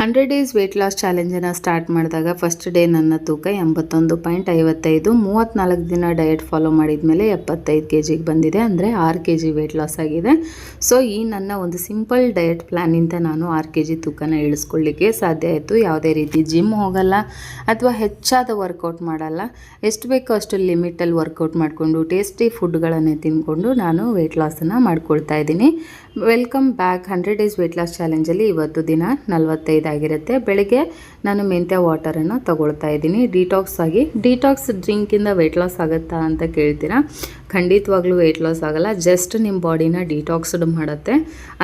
100 days weight loss ಚಾಲೆಂಜನ್ನು start ಮಾಡಿದಾಗ first day ನನ್ನ ತೂಕ 81.55. 34 ದಿನ ಡಯಟ್ ಫಾಲೋ ಮಾಡಿದ ಮೇಲೆ 75 kg ಬಂದಿದೆ, ಅಂದರೆ 6 kg ವೆಯ್ಟ್ ಲಾಸ್ ಆಗಿದೆ. ಸೊ ಈ ನನ್ನ ಒಂದು ಸಿಂಪಲ್ ಡಯಟ್ ಪ್ಲ್ಯಾನಿಂದ ನಾನು 6 kg ತೂಕನ ಇಳಿಸ್ಕೊಳ್ಳಿಕ್ಕೆ ಸಾಧ್ಯ ಆಯಿತು. ಯಾವುದೇ ರೀತಿ ಜಿಮ್ ಹೋಗಲ್ಲ ಅಥವಾ ಹೆಚ್ಚಾದ ವರ್ಕೌಟ್ ಮಾಡಲ್ಲ, ಎಷ್ಟು ಬೇಕೋ ಅಷ್ಟು ಲಿಮಿಟಲ್ಲಿ ವರ್ಕೌಟ್ ಮಾಡಿಕೊಂಡು ಟೇಸ್ಟಿ ಫುಡ್ಗಳನ್ನೇ ತಿಂದ್ಕೊಂಡು ನಾನು ವೆಯ್ಟ್ ಲಾಸನ್ನು ಮಾಡ್ಕೊಳ್ತಾ ಇದ್ದೀನಿ. Welcome back. 100 days weight loss ಚಾಲೆಂಜಲ್ಲಿ ಇವತ್ತು ದಿನ 45 ಆಗಿರುತ್ತೆ. ಬೆಳಗ್ಗೆ ನಾನು ಮೆಂತ್ಯ ವಾಟರನ್ನು ತಗೊಳ್ತಾ ಇದ್ದೀನಿ ಡಿಟಾಕ್ಸ್ ಆಗಿ. ಡಿಟಾಕ್ಸ್ ಡ್ರಿಂಕಿಂದ ವೆಯ್ಟ್ ಲಾಸ್ ಆಗುತ್ತಾ ಅಂತ ಕೇಳ್ತೀರಾ? ಖಂಡಿತವಾಗ್ಲೂ ವೆಯ್ಟ್ ಲಾಸ್ ಆಗೋಲ್ಲ, ಜಸ್ಟ್ ನಿಮ್ಮ ಬಾಡಿನ ಡಿಟಾಕ್ಸ್ಡ್ ಮಾಡುತ್ತೆ.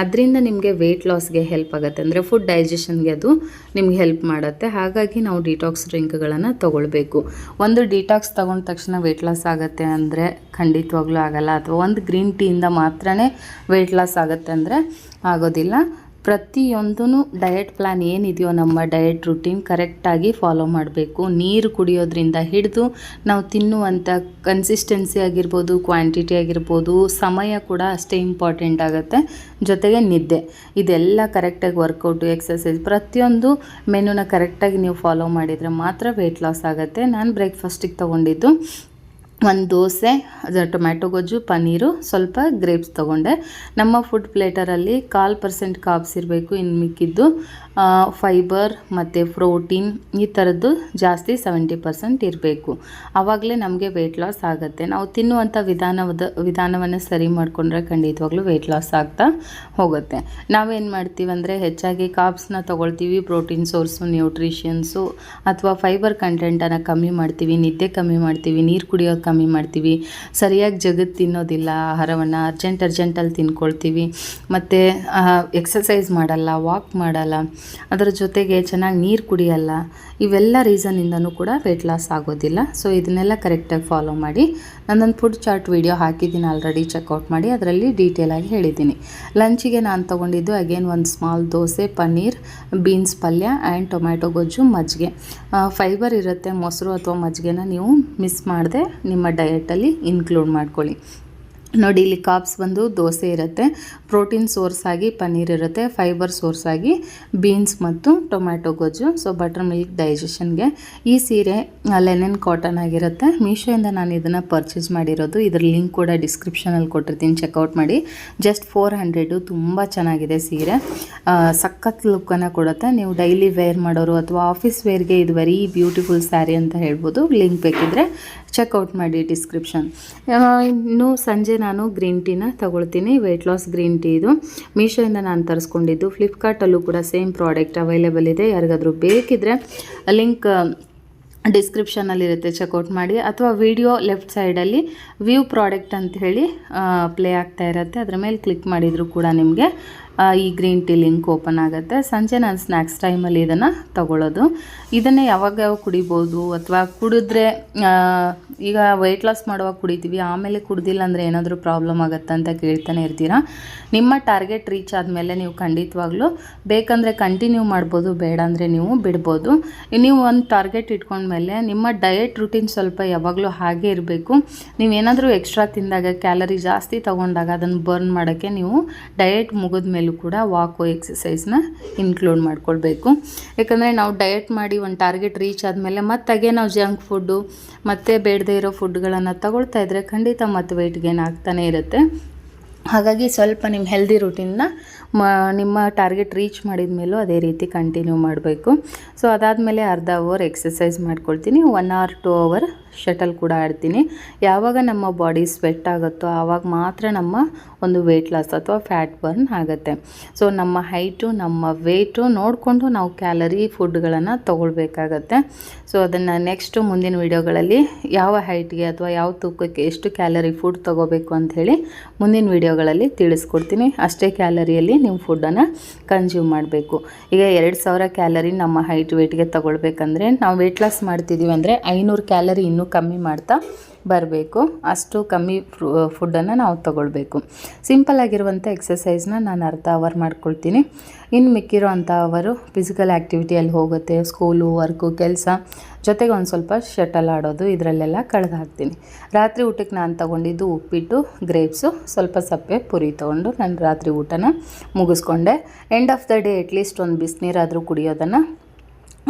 ಅದರಿಂದ ನಿಮಗೆ ವೆಯ್ಟ್ ಲಾಸ್ಗೆ ಹೆಲ್ಪ್ ಆಗುತ್ತೆ, ಅಂದರೆ ಫುಡ್ ಡೈಜೆಷನ್ಗೆ ಅದು ನಿಮ್ಗೆ ಹೆಲ್ಪ್ ಮಾಡುತ್ತೆ. ಹಾಗಾಗಿ ನಾವು ಡಿಟಾಕ್ಸ್ ಡ್ರಿಂಕ್ಗಳನ್ನು ತೊಗೊಳ್ಬೇಕು. ಒಂದು ಡಿಟಾಕ್ಸ್ ತೊಗೊಂಡ ತಕ್ಷಣ ವೆಯ್ಟ್ ಲಾಸ್ ಆಗುತ್ತೆ ಅಂದರೆ ಖಂಡಿತವಾಗ್ಲೂ ಆಗೋಲ್ಲ, ಅಥವಾ ಒಂದು ಗ್ರೀನ್ ಟೀಯಿಂದ ಮಾತ್ರನೇ ವೆಯ್ಟ್ ಲಾಸ್ ಆಗುತ್ತೆ ಅಂದರೆ ಆಗೋದಿಲ್ಲ. ಪ್ರತಿಯೊಂದೂ ಡಯಟ್ ಪ್ಲ್ಯಾನ್ ಏನಿದೆಯೋ ನಮ್ಮ ಡಯಟ್ ರುಟೀನ್ ಕರೆಕ್ಟಾಗಿ ಫಾಲೋ ಮಾಡಬೇಕು. ನೀರು ಕುಡಿಯೋದ್ರಿಂದ ಹಿಡಿದು ನಾವು ತಿನ್ನುವಂಥ ಕನ್ಸಿಸ್ಟೆನ್ಸಿ ಆಗಿರ್ಬೋದು, ಕ್ವಾಂಟಿಟಿ ಆಗಿರ್ಬೋದು, ಸಮಯ ಕೂಡ ಅಷ್ಟೇ ಇಂಪಾರ್ಟೆಂಟ್ ಆಗುತ್ತೆ. ಜೊತೆಗೆ ನಿದ್ದೆ, ಇದೆಲ್ಲ ಕರೆಕ್ಟಾಗಿ ವರ್ಕೌಟು, ಎಕ್ಸಸೈಸ್, ಪ್ರತಿಯೊಂದು ಮೆನುನ ಕರೆಕ್ಟಾಗಿ ನೀವು ಫಾಲೋ ಮಾಡಿದರೆ ಮಾತ್ರ ವೆಯ್ಟ್ ಲಾಸ್ ಆಗುತ್ತೆ. ನಾನು ಬ್ರೇಕ್ಫಾಸ್ಟಿಗೆ ತೊಗೊಂಡಿದ್ದು ಒಂದು ದೋಸೆ, ಟೊಮ್ಯಾಟೊ ಗೊಜ್ಜು, ಪನ್ನೀರು, ಸ್ವಲ್ಪ ಗ್ರೇಪ್ಸ್ ತೊಗೊಂಡೆ. ನಮ್ಮ ಫುಡ್ ಪ್ಲೇಟರಲ್ಲಿ 1/4% ಕಾರ್ಬ್ಸ್ ಇರಬೇಕು, ಇನ್ನು ಮಿಕ್ಕಿದ್ದು ಫೈಬರ್ ಮತ್ತು ಪ್ರೋಟೀನ್ ಈ ಥರದ್ದು ಜಾಸ್ತಿ 70% ಇರಬೇಕು. ಆವಾಗಲೇ ನಮಗೆ ವೆಯ್ಟ್ ಲಾಸ್ ಆಗುತ್ತೆ. ನಾವು ತಿನ್ನುವಂಥ ವಿಧಾನವನ್ನು ಸರಿ ಮಾಡಿಕೊಂಡ್ರೆ ಖಂಡಿತವಾಗ್ಲೂ ವೆಯ್ಟ್ ಲಾಸ್ ಆಗ್ತಾ ಹೋಗುತ್ತೆ. ನಾವೇನು ಮಾಡ್ತೀವಿ ಅಂದರೆ ಹೆಚ್ಚಾಗಿ ಕಾರ್ಬ್ಸ್ನ ತೊಗೊಳ್ತೀವಿ, ಪ್ರೋಟೀನ್ ಸೋರ್ಸು, ನ್ಯೂಟ್ರಿಷನ್ಸು ಅಥವಾ ಫೈಬರ್ ಕಂಟೆಂಟನ್ನು ಕಮ್ಮಿ ಮಾಡ್ತೀವಿ, ನಿದ್ದೆ ಕಮ್ಮಿ ಮಾಡ್ತೀವಿ, ನೀರು ಕುಡಿಯೋದು ಕಮ್ಮಿ ಮಾಡ್ತೀವಿ, ಸರಿಯಾಗಿ ಜಗತ್ತು ತಿನ್ನೋದಿಲ್ಲ, ಆಹಾರವನ್ನು ಅರ್ಜೆಂಟಲ್ಲಿ ತಿನ್ಕೊಳ್ತೀವಿ, ಮತ್ತು ಎಕ್ಸಸೈಸ್ ಮಾಡಲ್ಲ, ವಾಕ್ ಮಾಡಲ್ಲ, ಅದರ ಜೊತೆಗೆ ಚೆನ್ನಾಗಿ ನೀರು ಕುಡಿಯಲ್ಲ. ಇವೆಲ್ಲ ರೀಸನ್ನಿಂದನೂ ಕೂಡ ವೆಯ್ಟ್ ಲಾಸ್ ಆಗೋದಿಲ್ಲ. ಸೊ ಇದನ್ನೆಲ್ಲ ಕರೆಕ್ಟಾಗಿ ಫಾಲೋ ಮಾಡಿ. ನಾನೊಂದು ಫುಡ್ ಚಾರ್ಟ್ ವಿಡಿಯೋ ಹಾಕಿದ್ದೀನಿ ಆಲ್ರೆಡಿ, ಚೆಕ್ಔಟ್ ಮಾಡಿ, ಅದರಲ್ಲಿ ಡೀಟೇಲಾಗಿ ಹೇಳಿದ್ದೀನಿ. ಲಂಚಿಗೆ ನಾನು ತೊಗೊಂಡಿದ್ದು ಅಗೇನ್ ಒಂದು ಸ್ಮಾಲ್ ದೋಸೆ, ಪನ್ನೀರ್, ಬೀನ್ಸ್ ಪಲ್ಯ ಆ್ಯಂಡ್ ಟೊಮ್ಯಾಟೊ ಗೊಜ್ಜು, ಮಜ್ಜಿಗೆ. ಫೈಬರ್ ಇರುತ್ತೆ, ಮೊಸರು ಅಥವಾ ಮಜ್ಜಿಗೆನ ನೀವು ಮಿಸ್ ಮಾಡದೆ ನಿಮ್ಮ ಡಯಟಲ್ಲಿ ಇನ್ಕ್ಲೂಡ್ ಮಾಡ್ಕೊಳ್ಳಿ. ನೋಡಿ, ಇಲ್ಲಿ ಕಾರ್ಬ್ಸ್ ಬಂದು ದೋಸೆ ಇರುತ್ತೆ, ಪ್ರೋಟೀನ್ ಸೋರ್ಸ್ ಆಗಿ ಪನ್ನೀರ್ ಇರುತ್ತೆ, ಫೈಬರ್ ಸೋರ್ಸ್ ಆಗಿ ಬೀನ್ಸ್ ಮತ್ತು ಟೊಮ್ಯಾಟೊ ಗೊಜ್ಜು. ಸೊ ಬಟರ್ ಮಿಲ್ಕ್ ಡೈಜೆಷನ್ಗೆ. ಈ ಸೀರೆ ಲೆನೆನ್ ಕಾಟನ್ ಆಗಿರುತ್ತೆ. ಮೀಶೋಯಿಂದ ನಾನು ಇದನ್ನು ಪರ್ಚೇಸ್ ಮಾಡಿರೋದು. ಇದ್ರ ಲಿಂಕ್ ಕೂಡ ಡಿಸ್ಕ್ರಿಪ್ಷನಲ್ಲಿ ಕೊಟ್ಟಿರ್ತೀನಿ, ಚೆಕ್ಔಟ್ ಮಾಡಿ. ಜಸ್ಟ್ 400, ತುಂಬ ಚೆನ್ನಾಗಿದೆ ಸೀರೆ, ಸಖತ್ ಲುಕ್ಕನ್ನು ಕೊಡುತ್ತೆ. ನೀವು ಡೈಲಿ ವೇರ್ ಮಾಡೋರು ಅಥವಾ ಆಫೀಸ್ ವೇರ್ಗೆ ಇದು ವೆರಿ ಬ್ಯೂಟಿಫುಲ್ ಸ್ಯಾರಿ ಅಂತ ಹೇಳ್ಬೋದು. ಲಿಂಕ್ ಬೇಕಿದ್ದರೆ ಚೆಕ್ಔಟ್ ಮಾಡಿ ಡಿಸ್ಕ್ರಿಪ್ಷನ್. ಇನ್ನು ಸಂಜೆ ನಾನು ಗ್ರೀನ್ ಟೀನ ತಗೊಳ್ತೀನಿ, ವೆಯ್ಟ್ ಲಾಸ್ ಗ್ರೀನ್ ಟೀ. ಇದು ಮೀಶೋಯಿಂದ ನಾನು ತರಿಸ್ಕೊಂಡಿದ್ದು. ಫ್ಲಿಪ್ಕಾರ್ಟಲ್ಲೂ ಕೂಡ ಸೇಮ್ ಪ್ರಾಡಕ್ಟ್ ಅವೈಲೇಬಲ್ ಇದೆ. ಯಾರಿಗಾದರೂ ಬೇಕಿದ್ದರೆ ಲಿಂಕ್ ಡಿಸ್ಕ್ರಿಪ್ಷನಲ್ಲಿರುತ್ತೆ, ಚೆಕ್ಔಟ್ ಮಾಡಿ. ಅಥವಾ ವಿಡಿಯೋ ಲೆಫ್ಟ್ ಸೈಡಲ್ಲಿ ವ್ಯೂ ಪ್ರಾಡಕ್ಟ್ ಅಂತ ಹೇಳಿ ಪ್ಲೇ ಆಗ್ತಾ ಇರುತ್ತೆ, ಅದರ ಮೇಲೆ ಕ್ಲಿಕ್ ಮಾಡಿದರೂ ಕೂಡ ನಿಮಗೆ ಈ ಗ್ರೀನ್ ಟೀ ಲಿಂಕ್ ಓಪನ್ ಆಗುತ್ತೆ. ಸಂಜೆ ನಾನು ಸ್ನ್ಯಾಕ್ಸ್ ಟೈಮಲ್ಲಿ ಇದನ್ನು ತಗೊಳ್ಳೋದು. ಇದನ್ನೇ ಯಾವಾಗ ಕುಡಿಬೋದು, ಅಥವಾ ಕುಡಿದ್ರೆ ಈಗ ವೆಯ್ಟ್ ಲಾಸ್ ಮಾಡುವಾಗ ಕುಡಿತೀವಿ, ಆಮೇಲೆ ಕುಡ್ದಿಲ್ಲ ಅಂದರೆ ಏನಾದರೂ ಪ್ರಾಬ್ಲಮ್ ಆಗುತ್ತೆ ಅಂತ ಕೇಳ್ತಾನೆ ಇರ್ತೀರಾ. ನಿಮ್ಮ ಟಾರ್ಗೆಟ್ ರೀಚ್ ಆದಮೇಲೆ ನೀವು ಖಂಡಿತವಾಗ್ಲೂ ಬೇಕಂದರೆ ಕಂಟಿನ್ಯೂ ಮಾಡ್ಬೋದು, ಬೇಡ ಅಂದರೆ ನೀವು ಬಿಡ್ಬೋದು. ನೀವು ಒಂದು ಟಾರ್ಗೆಟ್ ಇಟ್ಕೊಂಡ್ಮೇಲೆ ನಿಮ್ಮ ಡಯಟ್ ರುಟೀನ್ ಸ್ವಲ್ಪ ಯಾವಾಗಲೂ ಹಾಗೇ ಇರಬೇಕು. ನೀವೇನಾದರೂ ಎಕ್ಸ್ಟ್ರಾ ತಿಂದಾಗ, ಕ್ಯಾಲರಿ ಜಾಸ್ತಿ ತೊಗೊಂಡಾಗ ಅದನ್ನು ಬರ್ನ್ ಮಾಡೋಕ್ಕೆ ನೀವು ಡಯಟ್ ಮುಗಿದ ಮೇಲೆ ಕೂಡ ವಾಕು, ಎಕ್ಸಸೈಸ್ನ ಇನ್ಕ್ಲೂಡ್ ಮಾಡ್ಕೊಳ್ಬೇಕು. ಯಾಕಂದರೆ ನಾವು ಡಯಟ್ ಮಾಡಿ ಒಂದು ಟಾರ್ಗೆಟ್ ರೀಚ್ ಆದಮೇಲೆ ಮತ್ತಾಗೆ ನಾವು ಜಂಕ್ ಫುಡ್ಡು ಮತ್ತು ಬೇಡದೇ ಇರೋ ಫುಡ್ಗಳನ್ನು ತಗೊಳ್ತಾ ಇದ್ದರೆ ಖಂಡಿತ ಮತ್ತು ವೆಯ್ಟ್ ಗೇನ್ ಆಗ್ತಾನೆ ಇರುತ್ತೆ. ಹಾಗಾಗಿ ಸ್ವಲ್ಪ ನಿಮ್ಮ ಹೆಲ್ದಿ ರೂಟೀನ್ನ ನಿಮ್ಮ ಟಾರ್ಗೆಟ್ ರೀಚ್ ಮಾಡಿದ ಮೇಲೂ ಅದೇ ರೀತಿ ಕಂಟಿನ್ಯೂ ಮಾಡಬೇಕು. ಸೊ ಅದಾದಮೇಲೆ ಅರ್ಧ ಅವರ್ ಎಕ್ಸಸೈಸ್ ಮಾಡ್ಕೊಳ್ತೀನಿ, 1 or 2 hour ಶಟಲ್ ಕೂಡ ಆಡ್ತೀನಿ. ಯಾವಾಗ ನಮ್ಮ ಬಾಡಿ ಸ್ವೆಟ್ ಆಗುತ್ತೋ ಆವಾಗ ಮಾತ್ರ ನಮ್ಮ ಒಂದು ವೆಯ್ಟ್ ಲಾಸ್ ಅಥವಾ ಫ್ಯಾಟ್ ಬರ್ನ್ ಆಗುತ್ತೆ. ಸೊ ನಮ್ಮ ಹೈಟು, ನಮ್ಮ ವೆಯ್ಟು ನೋಡಿಕೊಂಡು ನಾವು ಕ್ಯಾಲರಿ ಫುಡ್ಗಳನ್ನು ತೊಗೊಳ್ಬೇಕಾಗತ್ತೆ. ಸೊ ಅದನ್ನು ನೆಕ್ಸ್ಟು ಮುಂದಿನ ವೀಡಿಯೋಗಳಲ್ಲಿ ಯಾವ ಹೈಟ್ಗೆ ಅಥವಾ ಯಾವ ತೂಕಕ್ಕೆ ಎಷ್ಟು ಕ್ಯಾಲರಿ ಫುಡ್ ತೊಗೋಬೇಕು ಅಂಥೇಳಿ ಮುಂದಿನ ವೀಡಿಯೋಗಳಲ್ಲಿ ತಿಳಿಸ್ಕೊಡ್ತೀನಿ. ಅಷ್ಟೇ ಕ್ಯಾಲರಿಯಲ್ಲಿ ನೀವು ಫುಡ್ಡನ್ನು ಕನ್ಸ್ಯೂಮ್ ಮಾಡಬೇಕು. ಈಗ 2000 ಕ್ಯಾಲರಿ ನಮ್ಮ ಹೈಟ್ ವೆಯ್ಟ್ಗೆ ತೊಗೊಳ್ಬೇಕಂದ್ರೆ ನಾವು ವೆಯ್ಟ್ ಲಾಸ್ ಮಾಡ್ತಿದ್ದೀವಿ ಅಂದರೆ 500 ಕ್ಯಾಲರಿ ಇನ್ನೂ ಕಮ್ಮಿ ಮಾಡ್ತಾ ಬರಬೇಕು, ಅಷ್ಟು ಕಮ್ಮಿ ಫುಡ್ಡನ್ನು ನಾವು ತೊಗೊಳ್ಬೇಕು. ಸಿಂಪಲ್ ಆಗಿರುವಂಥ ಎಕ್ಸಸೈಸ್ನ ನಾನು ಅರ್ಧ ಅವರ್ ಮಾಡ್ಕೊಳ್ತೀನಿ. ಇನ್ನು ಮಿಕ್ಕಿರೋ ಅಂಥ ಅವರು ಫಿಸಿಕಲ್ ಆ್ಯಕ್ಟಿವಿಟಿಯಲ್ಲಿ ಹೋಗುತ್ತೆ, ಸ್ಕೂಲು, ವರ್ಕು, ಕೆಲಸ ಜೊತೆಗೆ ಒಂದು ಸ್ವಲ್ಪ ಶಟಲ್ ಆಡೋದು, ಇದರಲ್ಲೆಲ್ಲ ಕಳೆದು ಹಾಕ್ತೀನಿ. ರಾತ್ರಿ ಊಟಕ್ಕೆ ನಾನು ತೊಗೊಂಡಿದ್ದು ಉಪ್ಪಿಟ್ಟು, ಗ್ರೇಪ್ಸು, ಸ್ವಲ್ಪ ಸಪ್ಪೆ ಪುರಿ ತೊಗೊಂಡು ನಾನು ರಾತ್ರಿ ಊಟನ ಮುಗಿಸ್ಕೊಂಡೆ. End of the day at least ಒಂದು ಬಿಸಿನೀರಾದರೂ ಕುಡಿಯೋದನ್ನು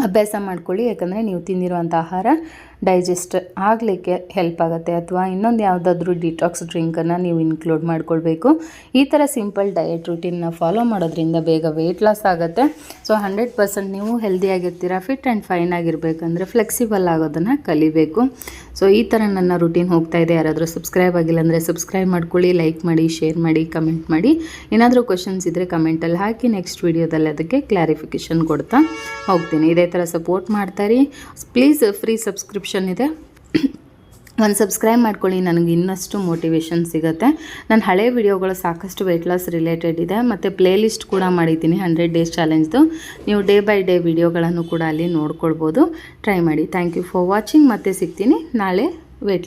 ಅಭ್ಯಾಸ ಮಾಡ್ಕೊಳ್ಳಿ. ಯಾಕಂದರೆ ನೀವು ತಿಂದಿರುವಂಥ ಆಹಾರ ಡೈಜೆಸ್ಟ್ ಆಗಲಿಕ್ಕೆ ಹೆಲ್ಪ್ ಆಗುತ್ತೆ. ಅಥವಾ ಇನ್ನೊಂದು ಯಾವುದಾದ್ರೂ ಡಿಟಾಕ್ಸ್ ಡ್ರಿಂಕನ್ನು ನೀವು ಇನ್ಕ್ಲೂಡ್ ಮಾಡ್ಕೊಳ್ಬೇಕು. ಈ ಥರ ಸಿಂಪಲ್ ಡಯಟ್ ರೂಟೀನ್ನ ಫಾಲೋ ಮಾಡೋದ್ರಿಂದ ಬೇಗ ವೆಯ್ಟ್ ಲಾಸ್ ಆಗುತ್ತೆ. ಸೊ 100% ನೀವು ಹೆಲ್ದಿಯಾಗಿರ್ತೀರ. ಫಿಟ್ ಆ್ಯಂಡ್ ಫೈನ್ ಆಗಿರಬೇಕಂದ್ರೆ ಫ್ಲೆಕ್ಸಿಬಲ್ ಆಗೋದನ್ನು ಕಲಿಬೇಕು. ಸೊ ಈ ಥರ ನನ್ನ ರೂಟೀನ್ ಹೋಗ್ತಾ ಇದೆ. ಯಾರಾದರೂ ಸಬ್ಸ್ಕ್ರೈಬ್ ಆಗಿಲ್ಲ ಅಂದರೆ ಸಬ್ಸ್ಕ್ರೈಬ್ ಮಾಡ್ಕೊಳ್ಳಿ, ಲೈಕ್ ಮಾಡಿ, ಶೇರ್ ಮಾಡಿ, ಕಮೆಂಟ್ ಮಾಡಿ. ಏನಾದರೂ ಕ್ವಶನ್ಸ್ ಇದ್ದರೆ ಕಮೆಂಟಲ್ಲಿ ಹಾಕಿ, ನೆಕ್ಸ್ಟ್ ವೀಡಿಯೋದಲ್ಲಿ ಅದಕ್ಕೆ ಕ್ಲಾರಿಫಿಕೇಷನ್ ಕೊಡ್ತಾ ಹೋಗ್ತೀನಿ. ಇದೇ ಥರ ಸಪೋರ್ಟ್ ಮಾಡ್ತಾರಿ. ಪ್ಲೀಸ್ ಫ್ರೀ ಸಬ್ಸ್ಕ್ರಿಪ್ಷನ್ ಇದೆ, ಒಂದು ಸಬ್ಸ್ಕ್ರೈಬ್ ಮಾಡ್ಕೊಳ್ಳಿ. ನನಗೆ ಇನ್ನಷ್ಟು ಮೋಟಿವೇಶನ್ ಸಿಗುತ್ತೆ. ನನ್ನ ಹಳೆ ವಿಡಿಯೋಗಳು ಸಾಕಷ್ಟು ವೆಯ್ಟ್ ಲಾಸ್ ರಿಲೇಟೆಡ್ ಇದೆ, ಮತ್ತು ಪ್ಲೇ ಲಿಸ್ಟ್ ಕೂಡ ಮಾಡಿದ್ದೀನಿ 100 ಡೇಸ್ ಚಾಲೆಂಜ್ದು. ನೀವು ಡೇ ಬೈ ಡೇ ವಿಡಿಯೋಗಳನ್ನು ಕೂಡ ಅಲ್ಲಿ ನೋಡ್ಕೊಳ್ಬೋದು. ಟ್ರೈ ಮಾಡಿ. Thank you for watching. ಮತ್ತೆ ಸಿಗ್ತೀನಿ ನಾಳೆ ವೆಯ್ಟ್